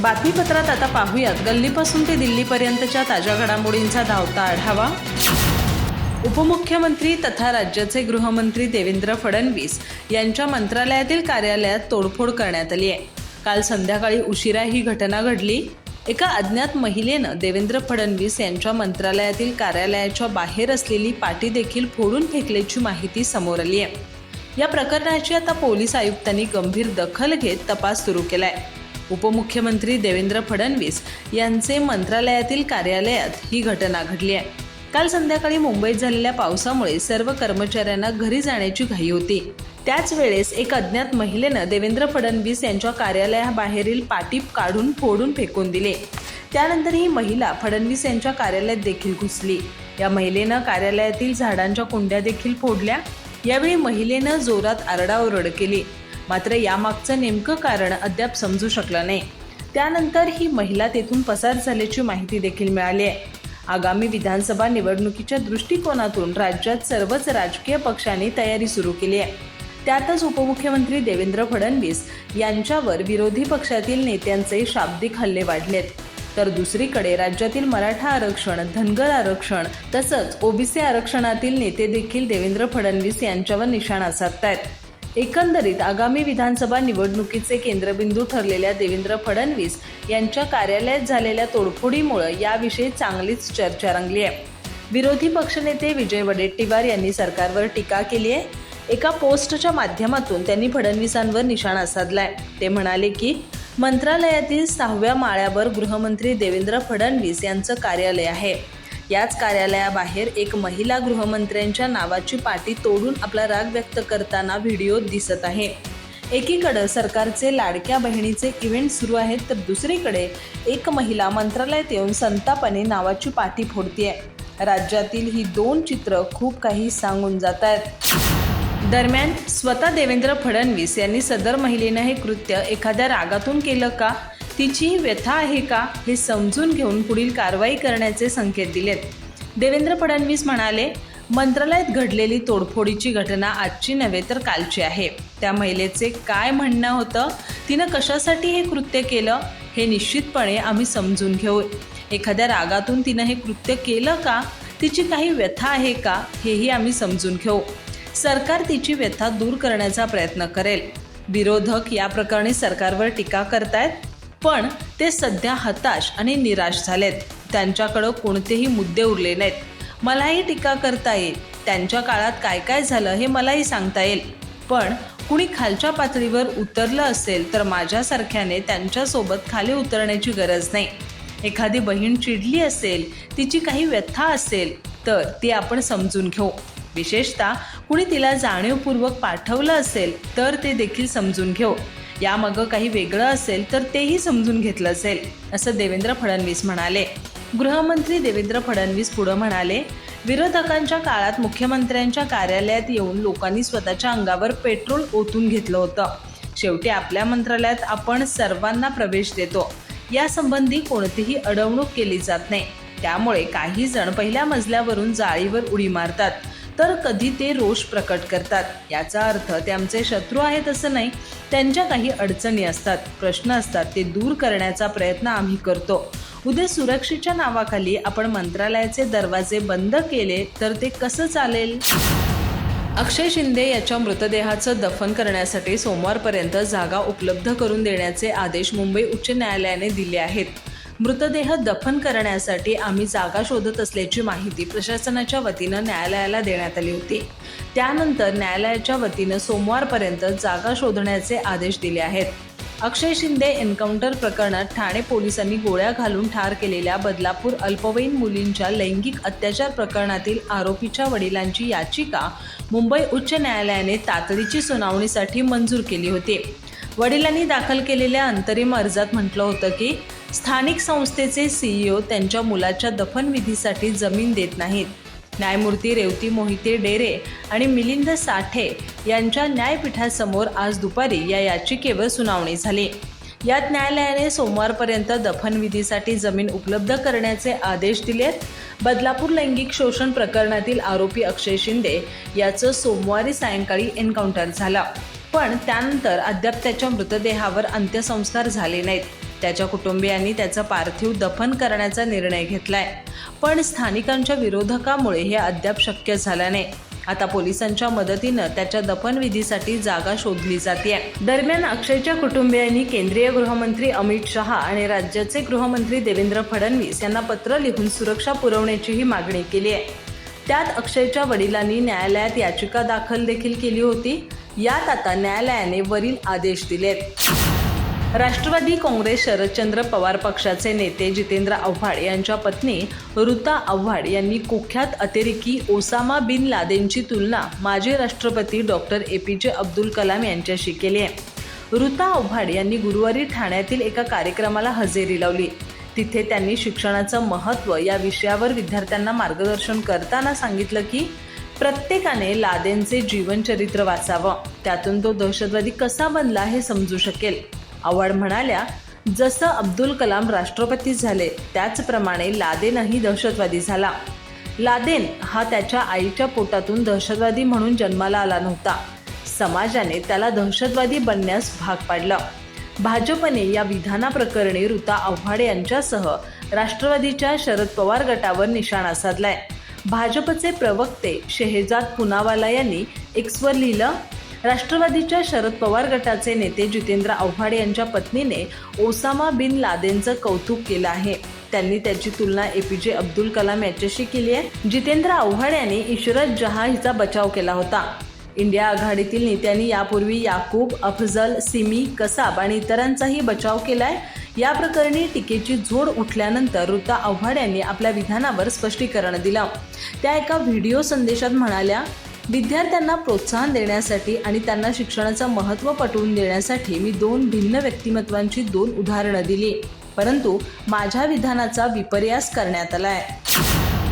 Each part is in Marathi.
बातमीपत्रात आता पाहूयात गल्लीपासून ते दिल्लीपर्यंतच्या ताज्या घडामोडींचा धावता आढावा। उपमुख्यमंत्री तथा राज्याचे गृहमंत्री देवेंद्र फडणवीस यांच्या मंत्रालयातील कार्यालयात तोडफोड करण्यात आली आहे। काल संध्याकाळी उशिरा ही घटना घडली। एका अज्ञात महिलेनं देवेंद्र फडणवीस यांच्या मंत्रालयातील कार्यालयाच्या बाहेर असलेली पाटी देखील फोडून फेकल्याची माहिती समोर आली आहे। या प्रकरणाची आता पोलीस आयुक्तांनी गंभीर दखल घेत तपास सुरू केलाय। उपमुख्यमंत्री देवेंद्र फडणवीस यांचे मंत्रालयातील कार्यालयात ही घटना घडली आहे। काल संध्याकाळी मुंबईत झालेल्या पावसामुळे सर्व कर्मचाऱ्यांना घरी जाण्याची घाई होती। त्याच वेळेस एक अज्ञात महिलेनं देवेंद्र फडणवीस यांच्या कार्यालयाबाहेरील पाटी काढून फोडून फेकून दिले। त्यानंतर ही महिला फडणवीस यांच्या कार्यालयात देखील घुसली। या महिलेनं कार्यालयातील झाडांच्या कुंड्या देखील फोडल्या। यावेळी महिलेनं जोरात आरडाओरड केली, मात्र यामागचं नेमकं कारण अद्याप समजू शकलं नाही। त्यानंतर ही महिला तेथून पसार झाल्याची माहिती देखील मिळाली आहे। आगामी विधानसभा निवडणुकीच्या दृष्टिकोनातून राज्यात सर्वच राजकीय पक्षांनी तयारी सुरू केली आहे। त्यातच उपमुख्यमंत्री देवेंद्र फडणवीस यांच्यावर विरोधी पक्षातील नेत्यांचे शाब्दिक हल्ले वाढलेत, तर दुसरीकडे राज्यातील मराठा आरक्षण, धनगर आरक्षण तसंच ओबीसी आरक्षणातील नेते देखील देवेंद्र फडणवीस यांच्यावर निशाणा साधतायत। एकंदरीत आगामी विधानसभा निवडणुकीचे केंद्रबिंदू ठरलेल्या देवेंद्र फडणवीस यांच्या कार्यालयात झालेल्या तोडफोडीमुळे याविषयी चांगलीच चर्चा रंगली आहे। विरोधी पक्षनेते विजय वडेट्टीवार यांनी सरकारवर टीका केली आहे। एका पोस्टच्या माध्यमातून त्यांनी फडणवीसांवर निशाणा साधलाय। ते म्हणाले की मंत्रालयातील 6व्या माळ्यावर गृहमंत्री देवेंद्र फडणवीस यांचं कार्यालय आहे। याच कार्यालयाबाहेर एक महिला गृहमंत्र्यांच्या नावाची पाटी तोडून आपला राग व्यक्त करताना व्हिडिओ दिसत आहे। एकीकडे सरकारचे लाडक्या बहिणीचे इव्हेंट सुरू आहेत, तर दुसरीकडे एक महिला मंत्रालयात येऊन संतापाने नावाची पाटी फोडतीये। राज्यातील ही दोन चित्र खूप काही सांगून जात आहेत। दरम्यान स्वतः देवेंद्र फडणवीस यांनी सदर महिलेनं हे कृत्य एखाद्या रागातून केलं का, तिची व्यथा आहे का, हे समजून घेऊन पुढील कारवाई करण्याचे संकेत दिलेत। देवेंद्र फडणवीस म्हणाले, मंत्रालयात घडलेली तोडफोडीची घटना आजची नव्हे तर कालची आहे। त्या महिलेचे काय म्हणणं होतं, तिनं कशासाठी हे कृत्य केलं, हे निश्चितपणे आम्ही समजून घेऊ। एखाद्या रागातून तिनं हे कृत्य केलं का, तिची काही व्यथा आहे का, हेही आम्ही समजून घेऊ। सरकार तिची व्यथा दूर करण्याचा प्रयत्न करेल। विरोधक या प्रकरणी सरकारवर टीका करतायत, पण ते सध्या हताश आणि निराश झालेत। त्यांच्याकडे कोणतेही मुद्दे उरले नाहीत। मलाही टीका करता येईल, त्यांच्या काळात काय काय झालं हे मलाही सांगता येईल, पण कुणी खालच्या पातळीवर उतरलं असेल तर माझ्यासारख्याने त्यांच्यासोबत खाली उतरण्याची गरज नाही। एखादी बहीण चिडली असेल, तिची काही व्यथा असेल तर ती आपण समजून घेऊ। विशेषतः कुणी तिला जाणीवपूर्वक पाठवलं असेल तर ते देखील समजून घेऊ। यामागं काही वेगळं असेल तर तेही समजून घेतलं असेल, असं देवेंद्र फडणवीस म्हणाले। गृहमंत्री देवेंद्र फडणवीस पुढे म्हणाले, विरोधकांच्या काळात मुख्यमंत्र्यांच्या कार्यालयात येऊन लोकांनी स्वतःच्या अंगावर पेट्रोल ओतून घेतलं होतं। शेवटी आपल्या मंत्रालयात आपण सर्वांना प्रवेश देतो, यासंबंधी कोणतीही अडवणूक केली जात नाही। त्यामुळे काही जण पहिल्या मजल्यावरून जाळीवर उडी मारतात, तर कधी ते रोष प्रकट करतात। याचा अर्थ ते आमचे शत्रू आहेत असं नाही, त्यांच्या काही अडचणी असतात, प्रश्न असतात, ते दूर करण्याचा प्रयत्न आम्ही करतो। उद्या सुरक्षेच्या नावाखाली आपण मंत्रालयाचे दरवाजे बंद केले तर ते कसं चालेल? अक्षय शिंदे याच्या मृतदेहाचं दफन करण्यासाठी सोमवारपर्यंत जागा उपलब्ध करून देण्याचे आदेश मुंबई उच्च न्यायालयाने दिले आहेत। मृतदेह दफन करण्यासाठी आम्ही जागा शोधत असल्याची माहिती प्रशासनाच्या वतीनं न्यायालयाला देण्यात आली होती। त्यानंतर न्यायालयाच्या वतीनं सोमवारपर्यंत जागा शोधण्याचे आदेश दिले आहेत। अक्षय शिंदे एन्काउंटर प्रकरणात ठाणे पोलिसांनी गोळ्या घालून ठार केलेल्या बदलापूर अल्पवयीन मुलींच्या लैंगिक अत्याचार प्रकरणातील आरोपीच्या वडिलांची याचिका मुंबई उच्च न्यायालयाने तातडीची सुनावणीसाठी मंजूर केली होती। वडिलांनी दाखल केलेल्या अंतरिम अर्जात म्हटलं होतं की स्थानिक संस्थेचे CEO त्यांच्या मुलाच्या दफनविधीसाठी जमीन देत नाहीत। न्यायमूर्ती रेवती मोहिते डेरे आणि मिलिंद साठे यांच्या न्यायपीठासमोर आज दुपारी या याचिकेवर सुनावणी झाली। यात न्यायालयाने सोमवारपर्यंत दफनविधीसाठी जमीन उपलब्ध करण्याचे आदेश दिलेत। बदलापूर लैंगिक शोषण प्रकरणातील आरोपी अक्षय शिंदे याचं सोमवारी सायंकाळी एन्काउंटर झालं, पण त्यानंतर अद्याप त्याच्या मृतदेहावर अंत्यसंस्कार झाले नाहीत। त्याच्या कुटुंबियांनी त्याचं पार्थिव दफन करण्याचा निर्णय घेतलाय, पण स्थानिकांच्या विरोधकामुळे हे अद्याप शक्य झालं नाही. आता पोलिसांच्या मदतीनं त्याच्या दफनविधीसाठी जागा शोधली जाते. दरम्यान अक्षयच्या कुटुंबियांनी केंद्रीय गृहमंत्री अमित शहा आणि राज्याचे गृहमंत्री देवेंद्र फडणवीस यांना पत्र लिहून सुरक्षा पुरवण्याचीही मागणी केली आहे. त्यात अक्षयच्या वडिलांनी न्यायालयात याचिका दाखल देखील केली होती. यात आता न्यायालयाने वरील आदेश दिलेत. राष्ट्रवादी काँग्रेस शरदचंद्र पवार पक्षाचे नेते जितेंद्र आव्हाड यांच्या पत्नी ऋता आव्हाड यांनी कुख्यात अतिरेकी ओसामा बिन लादेनची तुलना माजी राष्ट्रपती डॉक्टर APJ अब्दुल कलाम यांच्याशी केली आहे. ऋता आव्हाड यांनी गुरुवारी ठाण्यातील एका कार्यक्रमाला हजेरी लावली. तिथे त्यांनी शिक्षणाचं महत्त्व या विषयावर विद्यार्थ्यांना मार्गदर्शन करताना सांगितलं की प्रत्येकाने लादेनचे जीवनचरित्र वाचावं, त्यातून तो दहशतवादी कसा बनला हे समजू शकेल. आव्हाड म्हणाल्या, जसं अब्दुल कलाम राष्ट्रपती झाले त्याचप्रमाणे लादेनही दहशतवादी झाला. लादेन हा त्याच्या आईच्या पोटातून दहशतवादी म्हणून जन्माला आला नव्हता. समाजाने त्याला दहशतवादी बनण्यास भाग पाडलं. भाजपने या विधानाप्रकरणी ऋता आव्हाड यांच्यासह राष्ट्रवादीच्या शरद पवार गटावर निशाणा साधलाय. भाजपचे प्रवक्ते शेहजाद पुनावाला यांनी एक्सवर लिहिलं, राष्ट्रवादीच्या शरद पवार गटाचे नेते जितेंद्र आव्हाड यांच्या पत्नीने ओसामा बिन लादेनचं कौतुक केलं आहे. त्यांनी त्याची तुलना APJ अब्दुल कलाम यांच्याशी केली आहे. जितेंद्र आव्हाड यांनी इशरत जहां हिचा बचाव केला होता. इंडिया आघाडीतील नेत्यांनी यापूर्वी याकूब, अफजल, सिमी, कसाब आणि इतरांचाही बचाव केलाय. या प्रकरणी टीकेची झोड उठल्यानंतर ऋता आव्हाड यांनी आपल्या विधानावर स्पष्टीकरण दिलं. त्या एका व्हिडिओ संदेशात म्हणाल्या, विद्यार्थ्यांना प्रोत्साहन देण्यासाठी आणि त्यांना शिक्षणाचं महत्त्व पटवून देण्यासाठी मी 2 भिन्न व्यक्तिमत्वांची 2 उदाहरणं दिली, परंतु माझ्या विधानाचा विपर्यास करण्यात आलाय.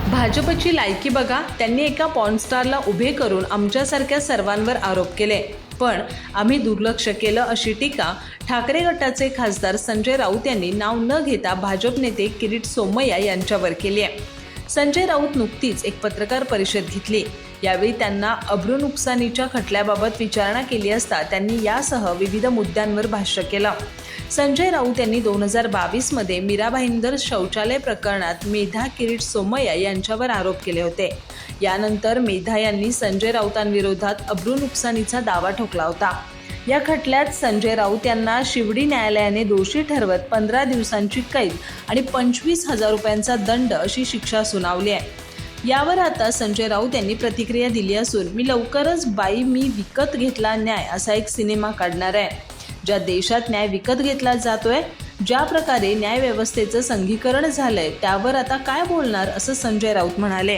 भाजपची लायकी बघा, त्यांनी एका पॉर्नस्टारला उभे करून आमच्यासारख्या सर्वांवर आरोप केले, पण आम्ही दुर्लक्ष केलं, अशी टीका ठाकरे गटाचे खासदार संजय राऊत यांनी नाव न घेता भाजप नेते किरीट सोमय्या यांच्यावर केली आहे. संजय राऊत नुकतीच एक पत्रकार परिषद घेतली. यावेळी त्यांना अब्रूनुकसानीच्या खटल्याबाबत विचारणा केली असता त्यांनी यासह विविध मुद्द्यांवर भाष्य केलं. संजय राऊत यांनी 2022 मध्ये मीरा भाईंदर शौचालय प्रकरणात मेधा किरीट सोमय्या यांच्यावर आरोप केले होते. यानंतर मेधा यांनी संजय राऊतांविरोधात अब्रूनुकसानीचा दावा ठोकला होता. या खटल्यात संजय राऊत यांना शिवडी न्यायालयाने दोषी ठरवत 15 दिवसांची कैद आणि 25,000 रुपयांचा दंड अशी शिक्षा सुनावली आहे. यावर आता संजय राऊत यांनी प्रतिक्रिया दिली असून मी लवकरच बाई मी विकत घेतला न्याय असा एक सिनेमा काढणार आहे. ज्या देशात न्याय विकत घेतला जातोय, ज्या प्रकारे न्यायव्यवस्थेचं संघीकरण झालंय, त्यावर आता काय बोलणार असं संजय राऊत म्हणाले.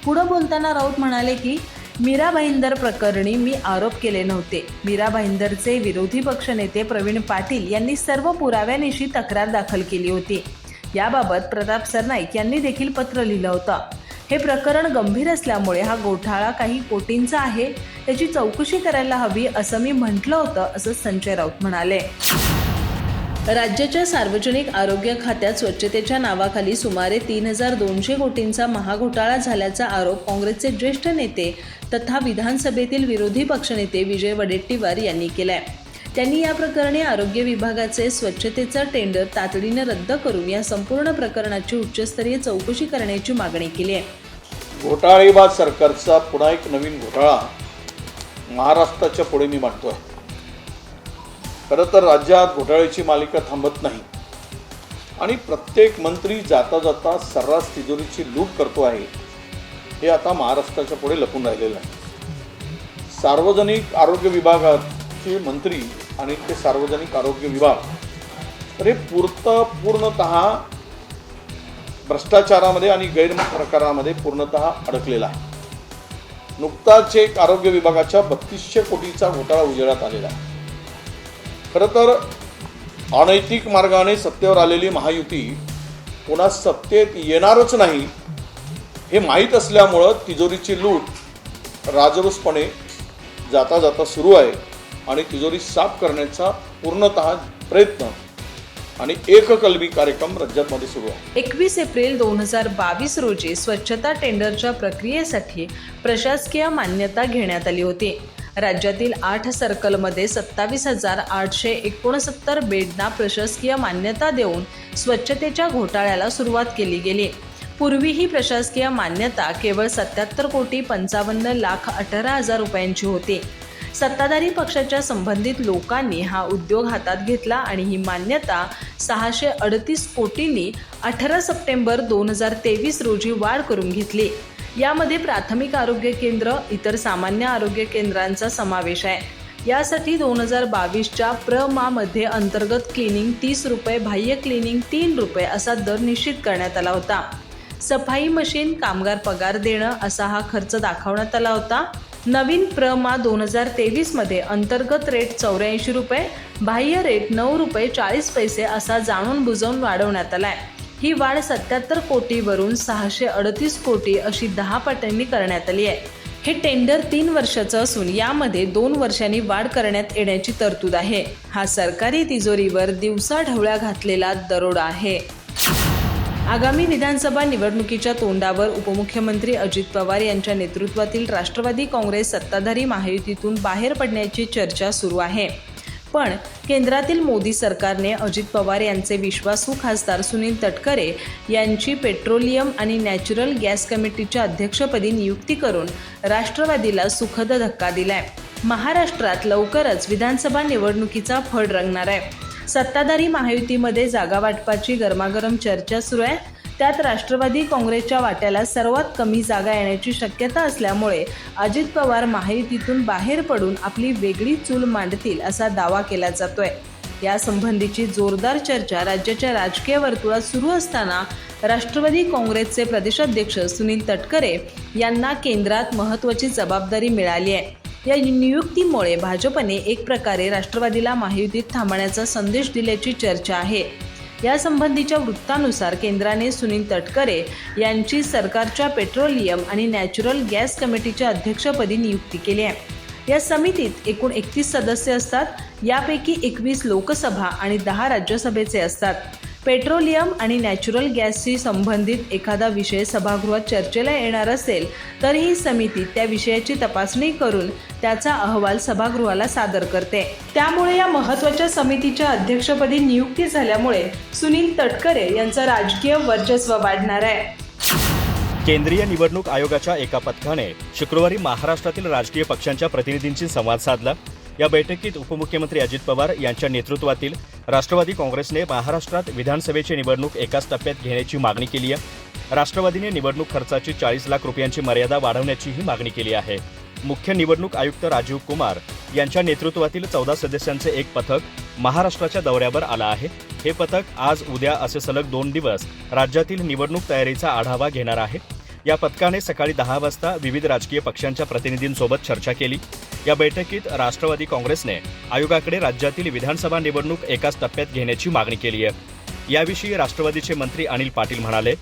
पुढे बोलताना राऊत म्हणाले की मीरा भाईंदर प्रकरणी मी आरोप केले नव्हते. मीरा भाईंदरचे विरोधी पक्षनेते प्रवीण पाटील यांनी सर्व पुराव्यानिशी तक्रार दाखल केली होती. याबाबत प्रताप सरनाईक यांनी देखील पत्र लिहिलं होतं. हे प्रकरण गंभीर असल्यामुळे हा घोटाळा काही कोटींचा आहे, त्याची चौकशी करायला हवी असं मी म्हटलं होतं, असं संजय राऊत म्हणाले. राज्याच्या सार्वजनिक आरोग्य खात्यात स्वच्छतेच्या नावाखाली सुमारे 3,200 कोटींचा महाघोटाळा झाल्याचा आरोप काँग्रेसचे ज्येष्ठ नेते तथा विधानसभेतील विरोधी पक्षनेते विजय वडेट्टीवार यांनी केलाय. त्यांनी या प्रकरणी आरोग्य विभागाचे स्वच्छतेचा टेंडर तातडीने रद्द करून या संपूर्ण प्रकरणाची उच्चस्तरीय चौकशी करण्याची मागणी केली आहे. घोटाळेबाज सरकारचा पुन्हा एक नवीन घोटाळा महाराष्ट्राच्या पुढे मी मांडतोय. खरं तर राज्यात घोटाळ्याची मालिका थांबत नाही आणि प्रत्येक मंत्री जाता जाता सर्रास तिजोरीची लूट करतो आहे, हे आता महाराष्ट्राच्या पुढे लपून राहिलेलं आहे. सार्वजनिक आरोग्य विभागाचे मंत्री आणि ते सार्वजनिक आरोग्य विभाग तर हे पूर्णतः भ्रष्टाचारामध्ये आणि गैरप्रकारामध्ये पूर्णतः अडकलेला आहे. नुकताच एक आरोग्य विभागाच्या 3200 कोटीचा घोटाळा उजेडात आलेला आहे. खरं तर अनैतिक मार्गाने सत्तेवर आलेली महायुती पुन्हा सत्तेत येणारच नाही हे माहीत असल्यामुळं तिजोरीची लूट राजरोसपणे जाता जाता सुरू आहे आणि तिजोरी साफ करण्याचा पूर्णतः प्रयत्न आणि एककलमी कार्यक्रम राज्यामध्ये सुरू आहे. 21 एप्रिल 2022 रोजी स्वच्छता टेंडरच्या प्रक्रियेसाठी प्रशासकीय मान्यता घेण्यात आली होती. राज्यातील 8 सर्कलमध्ये 27,869 बेडना प्रशासकीय मान्यता देऊन स्वच्छतेच्या घोटाळ्याला सुरुवात केली गेली. पूर्वी ही प्रशासकीय मान्यता केवळ 77,55,18,000 रुपयांची होती. सत्ताधारी पक्षाच्या संबंधित लोकांनी हा उद्योग हातात घेतला आणि ही मान्यता 638 कोटींनी 18 सप्टेंबर 2023 रोजी वाढ करून घेतली. यामध्ये प्राथमिक आरोग्य केंद्र, इतर सामान्य आरोग्य केंद्रांचा समावेश आहे. यासाठी 2022च्या प्रमामध्ये अंतर्गत क्लिनिंग 30 रुपये, बाह्य क्लिनिंग 3 रुपये असा दर निश्चित करण्यात आला होता. सफाई मशीन, कामगार पगार देणं असा हा खर्च दाखवण्यात आला होता. नवीन प्रमा 2023 मध्ये अंतर्गत रेट 84 रुपये, बाह्य रेट 9 रुपये 40 पैसे असा जाणून बुजवून वाढवण्यात आलाय. ही वाढ 77 कोटीवरून 638 कोटी अशी 10 पटींनी करण्यात आली आहे. हे टेंडर 3 वर्षाचं असून यामध्ये 2 वर्षांनी वाढ करण्यात येण्याची तरतूद आहे. हा सरकारी तिजोरीवर दिवसाढवळ्या घातलेला दरोडा आहे. आगामी विधानसभा निवडणुकीच्या तोंडावर उपमुख्यमंत्री अजित पवार यांच्या नेतृत्वातील राष्ट्रवादी काँग्रेस सत्ताधारी महायुतीतून बाहेर पडण्याची चर्चा सुरू आहे. पण केंद्रातील मोदी सरकारने अजित पवार यांचे विश्वासू खासदार सुनील तटकरे यांची पेट्रोलियम आणि नॅचरल गॅस कमिटीच्या अध्यक्षपदी नियुक्ती करून राष्ट्रवादीला सुखद धक्का दिलाय. महाराष्ट्रात लवकरच विधानसभा निवडणुकीचा फड रंगणार आहे. सत्ताधारी महायुतीमध्ये जागा वाटपाची गरमागरम चर्चा सुरू आहे. त्यात राष्ट्रवादी काँग्रेसच्या वाट्याला सर्वात कमी जागा येण्याची शक्यता असल्यामुळे अजित पवार महायुतीतून बाहेर पडून आपली वेगळी चूल मांडतील असा दावा केला जातोय. यासंबंधीची जोरदार चर्चा राज्याच्या राजकीय वर्तुळात सुरू असताना राष्ट्रवादी काँग्रेसचे प्रदेशाध्यक्ष सुनील तटकरे यांना केंद्रात महत्त्वाची जबाबदारी मिळाली आहे. या नियुक्तीमुळे भाजपने एक प्रकारे राष्ट्रवादीला महायुतीत थांबण्याचा संदेश दिल्याची चर्चा आहे. यासंबंधीच्या वृत्तानुसार केंद्राने सुनील तटकरे यांची सरकारच्या पेट्रोलियम आणि नॅचरल गॅस कमिटीच्या अध्यक्षपदी नियुक्ती केली आहे. या समितीत एकूण 31 सदस्य असतात. यापैकी 21 लोकसभा आणि 10 राज्यसभेचे असतात. पेट्रोलियम आणि नॅचरल गॅसशी संबंधित एखादा विषय सभागृहात चर्चेला येणार असेल तर ही समिती त्या विषयाची तपासणी करून त्याचा अहवाल सभागृहाला सादर करते. त्यामुळे या महत्त्वाच्या समितीच्या अध्यक्षपदी नियुक्ती झाल्यामुळे सुनील तटकरे यांचं राजकीय वर्चस्व वाढणार आहे. केंद्रीय निवडणूक आयोगाच्या एका पथकाने शुक्रवारी महाराष्ट्रातील राजकीय पक्षांच्या प्रतिनिधींशी संवाद साधला. या बैठकीत उपमुख्यमंत्री अजित पवार यांच्या नेतृत्वातील राष्ट्रवादी काँग्रेसने महाराष्ट्रात विधानसभेची निवडणूक एकाच टप्प्यात घेण्याची मागणी केली आहे. राष्ट्रवादीने निवडणूक खर्चाची 40 लाख रुपयांची मर्यादा वाढवण्याचीही मागणी केली आहे. मुख्य निवडणूक आयुक्त राजीव कुमार यांच्या नेतृत्वातील 14 सदस्यांचे एक पथक महाराष्ट्राच्या दौऱ्यावर आलं आहे. हे पथक आज उद्या असे सलग 2 दिवस राज्यातील निवडणूक तयारीचा आढावा घेणार आहे. या पथकाने सकाळी 10 वाजता विविध राजकीय पक्षांच्या प्रतिनिधींसोबत चर्चा केली. या बैठकीत राष्ट्रवादी काँग्रेसने आयोगाकडे राज्यातील विधानसभा निवडणूक एकाच टप्प्यात घेण्याची मागणी केली आहे. याविषयी राष्ट्रवादीचे मंत्री अनिल पाटील म्हणाले,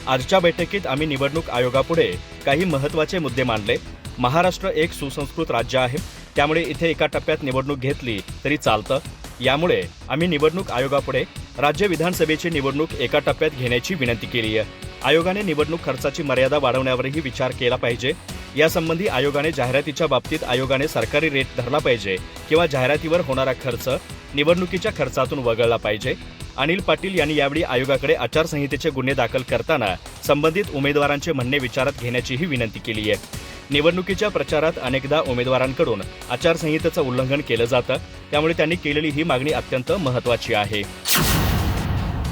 आजच्या बैठकीत आम्ही निवडणूक आयोगापुढे काही महत्त्वाचे मुद्दे मांडले. महाराष्ट्र एक सुसंस्कृत राज्य आहे, त्यामुळे इथे एका टप्प्यात निवडणूक घेतली तरी चालतं. यामुळे आम्ही निवडणूक आयोगापुढे राज्य विधानसभेची निवडणूक एका टप्प्यात घेण्याची विनंती केली आहे. आयोगाने निवडणूक खर्चाची मर्यादा वाढवण्यावरही विचार केला पाहिजे. यासंबंधी आयोगाने जाहिरातीच्या बाबतीत आयोगाने सरकारी रेट धरला पाहिजे किंवा जाहिरातीवर होणारा खर्च निवडणुकीच्या खर्चातून वगळला पाहिजे. अनिल पाटील यांनी यावेळी आयोगाकडे आचारसंहितेचे गुन्हे दाखल करताना संबंधित उमेदवारांचे म्हणणे विचारात घेण्याचीही विनंती केली आहे. निवडणुकीच्या प्रचारात अनेकदा उमेदवारांकडून आचारसंहितेचं उल्लंघन केलं जातं, त्यामुळे त्यांनी केलेली ही मागणी अत्यंत महत्त्वाची आहे.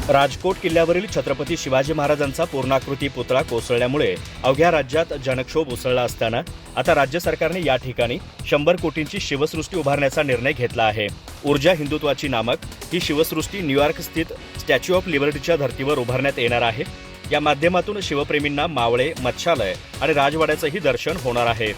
राजकोट किल्ल्यावरील छत्रपती शिवाजी महाराजांचा पूर्णाकृती पुतळा कोसळल्यामुळे अवघ्या राज्यात जनक्षोभ उसळला असताना आता राज्य सरकारने या ठिकाणी 100 कोटींची शिवसृष्टी उभारण्याचा निर्णय घेतला आहे. ऊर्जा हिंदुत्वाची नामक ही शिवसृष्टी न्यूयॉर्क स्थित स्टॅच्यू ऑफ लिबर्टीच्या धर्तीवर उभारण्यात येणार आहे. या माध्यमातून शिवप्रेमींना मावळे, मच्छालय आणि राजवाड्याचंही दर्शन होणार आहे.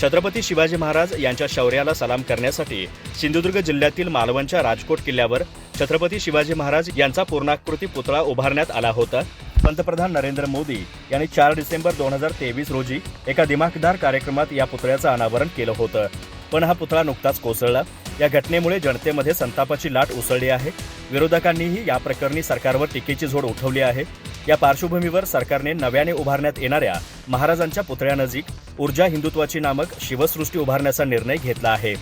छत्रपती शिवाजी महाराज यांच्या शौर्याला सलाम करण्यासाठी सिंधुदुर्ग जिल्ह्यातील मालवणच्या राजकोट किल्ल्यावर छत्रपती शिवाजी महाराज यांचा पूर्णाकृती पुतळा उभारण्यात आला होता. पंतप्रधान नरेंद्र मोदी यांनी 4 डिसेंबर 2023 रोजी एका दिमाखदार कार्यक्रमात या पुतळ्याचं अनावरण केलं होतं. पण हा पुतळा नुकताच कोसळला. या घटनेमुळे जनतेमध्ये संतापाची लाट उसळली आहे. विरोधकांनीही या प्रकरणी सरकारवर टीकेची झोड उठवली आहे. या पार्श्वभूमीवर सरकारने नव्याने उभारण्यात येणाऱ्या महाराजांच्या पुतळ्यानजीक ऊर्जा हिंदुत्वाची नामक शिवसृष्टी उभारण्याचा निर्णय घेतला आहे.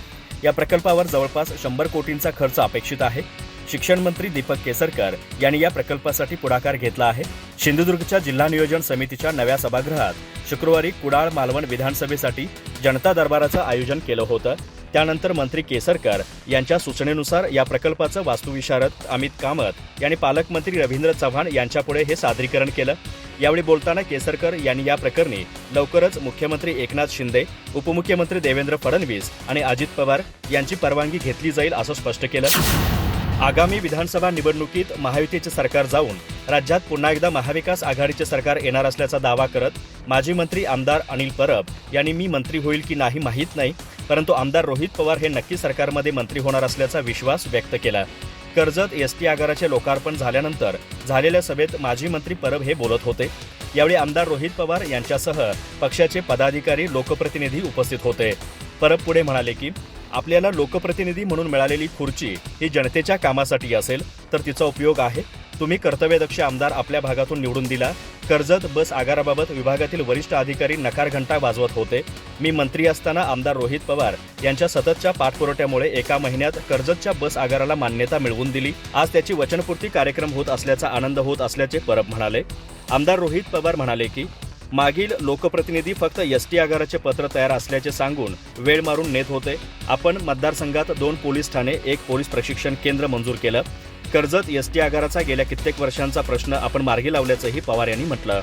या प्रकल्पावर जवळपास 100 कोटींचा खर्च अपेक्षित आहे. शिक्षण मंत्री दीपक केसरकर यांनी या प्रकल्पासाठी पुढाकार घेतला आहे. सिंधुदुर्गच्या जिल्हा नियोजन समितीच्या नव्या सभागृहात शुक्रवारी कुडाळ मालवण विधानसभेसाठी जनता दरबाराचं आयोजन केलं होतं. त्यानंतर मंत्री केसरकर यांच्या सूचनेनुसार या प्रकल्पाचं वास्तुविशारद अमित कामत यांनी पालकमंत्री रवींद्र चव्हाण यांच्यापुढे हे सादरीकरण केलं. यावेळी बोलताना केसरकर यांनी या प्रकरणी लवकरच मुख्यमंत्री एकनाथ शिंदे, उपमुख्यमंत्री देवेंद्र फडणवीस आणि अजित पवार यांची परवानगी घेतली जाईल असं स्पष्ट केलं. आगामी विधानसभा निवडणुकीत महायुतीचे सरकार जाऊन राज्यात पुन्हा एकदा महाविकास आघाडीचे सरकार येणार असल्याचा दावा करत माजी मंत्री आमदार अनिल परब यांनी मी मंत्री होईल की नाही माहीत नाही, परंतु आमदार रोहित पवार हे नक्की सरकारमध्ये मंत्री होणार असल्याचा विश्वास व्यक्त केला. कर्जत एसटी आगाराचे लोकार्पण झाल्यानंतर झालेल्या सभेत माजी मंत्री परब हे बोलत होते. यावेळी आमदार रोहित पवार यांच्यासह पक्षाचे पदाधिकारी, लोकप्रतिनिधी उपस्थित होते. परब पुढे म्हणाले की आपल्याला लोकप्रतिनिधी म्हणून मिळालेली खुर्ची ही जनतेच्या कामासाठी असेल तर तिचा उपयोग आहे. तुम्ही कर्तव्यदक्ष आमदार आपल्या भागातून निवडून दिला. कर्जत बस आगाराबाबत विभागातील वरिष्ठ अधिकारी नकार घंटा वाजवत होते. मी मंत्री असताना आमदार रोहित पवार यांच्या सततच्या पाठपुराव्यामुळे एका महिन्यात कर्जतच्या बस आगाराला मान्यता मिळवून दिली. आज त्याची वचनपूर्ती कार्यक्रम होत असल्याचा आनंद होत असल्याचे परब म्हणाले. आमदार रोहित पवार म्हणाले की मागील लोकप्रतिनिधी फक्त एसटी आगाराचे पत्र तयार असल्याचे सांगून वेळ मारून नेत होते. आपण मतदारसंघात 2 पोलीस ठाणे, 1 पोलीस प्रशिक्षण केंद्र मंजूर केलं. कर्जत एसटी आगाराचा गेल्या कित्येक वर्षांचा प्रश्न आपण मार्गी लावल्याचंही पवार यांनी म्हटलं.